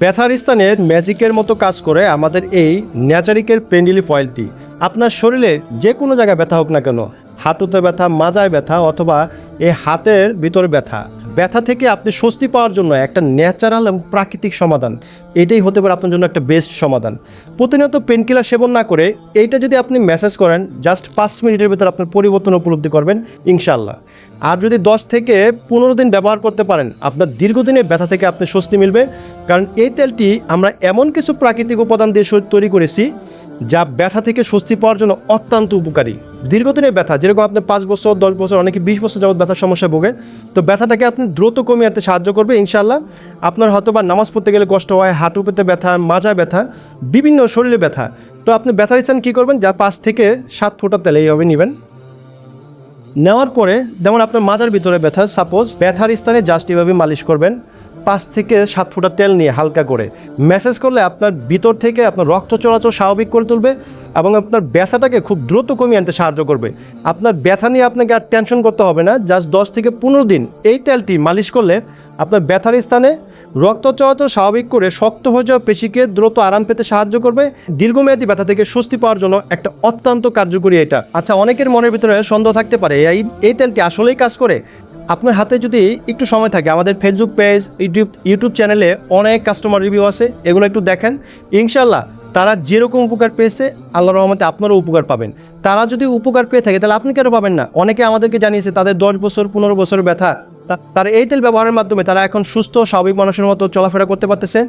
ব্যথার স্থানে ম্যাজিকের মতো কাজ করে আমাদের এই ন্যাচারিকের পেন রিলিফ অয়েলটি। আপনার শরীরে যে কোনো জায়গায় ব্যথা হোক না কেন, হাঁটুতে ব্যথা, মাজায় ব্যথা অথবা এই হাতের ভিতরে ব্যথা, ব্যথা থেকে আপনি স্বস্তি পাওয়ার জন্য একটা ন্যাচারাল এবং প্রাকৃতিক সমাধান, এটাই হতে পারে আপনার জন্য একটা বেস্ট সমাধান। প্রতিনিয়ত পেনকিলার সেবন না করে এইটা যদি আপনি ম্যাসেজ করেন, জাস্ট 5 মিনিটের ভিতরে আপনার পরিবর্তন উপলব্ধি করবেন ইনশাআল্লাহ। আর যদি 10 থেকে 15 দিন ব্যবহার করতে পারেন, আপনার দীর্ঘদিনের ব্যথা থেকে আপনি স্বস্তি মিলবে। কারণ এই তেলটি আমরা এমন কিছু প্রাকৃতিক উপাদান দিয়ে তৈরি করেছি যা ব্যথা থেকে স্বস্তি পাওয়ার জন্য অত্যন্ত উপকারী। দীর্ঘদিনের ব্যথা, যেরকম আপনি 5 বছর 10 বছর, অনেকে 20 বছর যাবত ব্যথার সমস্যায় ভোগে, তো ব্যথাটাকে আপনি দ্রুত কমিয়ে আনতে সাহায্য করবে ইনশাআল্লাহ। আপনার হয়তো বা নামাজ পড়তে গেলে কষ্ট হয়, হাঁটু পেতে ব্যথা, মাজা ব্যথা, বিভিন্ন শরীরে ব্যথা, তো আপনি ব্যথার স্থান কী করবেন, যা 5 থেকে 7 ফোঁটা তেল এইভাবে নেবেন। নেওয়ার পরে যেমন আপনার মাজার ভিতরে ব্যথা, সাপোজ ব্যথার স্থানে জাস্ট এভাবে মালিশ করবেন। 5 থেকে 7 ফোঁটা তেল নিয়ে হালকা করে ম্যাসেজ করলে আপনার ভিতর থেকে আপনার রক্ত চলাচল স্বাভাবিক করে তুলবে এবং আপনার ব্যথাটাকে খুব দ্রুত কমিয়ে আনতে সাহায্য করবে। আপনার ব্যথা নিয়ে আপনাকে আর টেনশন করতে হবে না। জাস্ট 10 থেকে 15 দিন এই তেলটি মালিশ করলে আপনার ব্যথার স্থানে রক্ত চলাচল স্বাভাবিক করে শক্ত হয়ে যাওয়া পেশিকে দ্রুত আরাম পেতে সাহায্য করবে। দীর্ঘমেয়াদী ব্যথা থেকে স্বস্তি পাওয়ার জন্য একটা অত্যন্ত কার্যকরী এটা। আচ্ছা, অনেকের মনের ভিতরে সন্দেহ থাকতে পারে এই তেলটি আসলেই কাজ করে। আপনার হাতে যদি একটু সময় থাকে, আমাদের ফেসবুক পেজ, ইউটিউব চ্যানেলে অনেক কাস্টমার রিভিউ আছে, এগুলো একটু দেখেন। ইনশাল্লাহ তারা যেরকম উপকার পেয়েছে, আল্লাহর রহমতে আপনারও উপকার পাবেন। তারা যদি উপকার পেয়ে থাকে তাহলে আপনি কেন পাবেন না? অনেকে আমাদেরকে জানিয়েছে তাদের 10 বছর 15 বছর ব্যথা, তারা এই তেল ব্যবহারের মাধ্যমে তারা এখন সুস্থ স্বাভাবিক মানুষের মতো চলাফেরা করতে পারতেছে।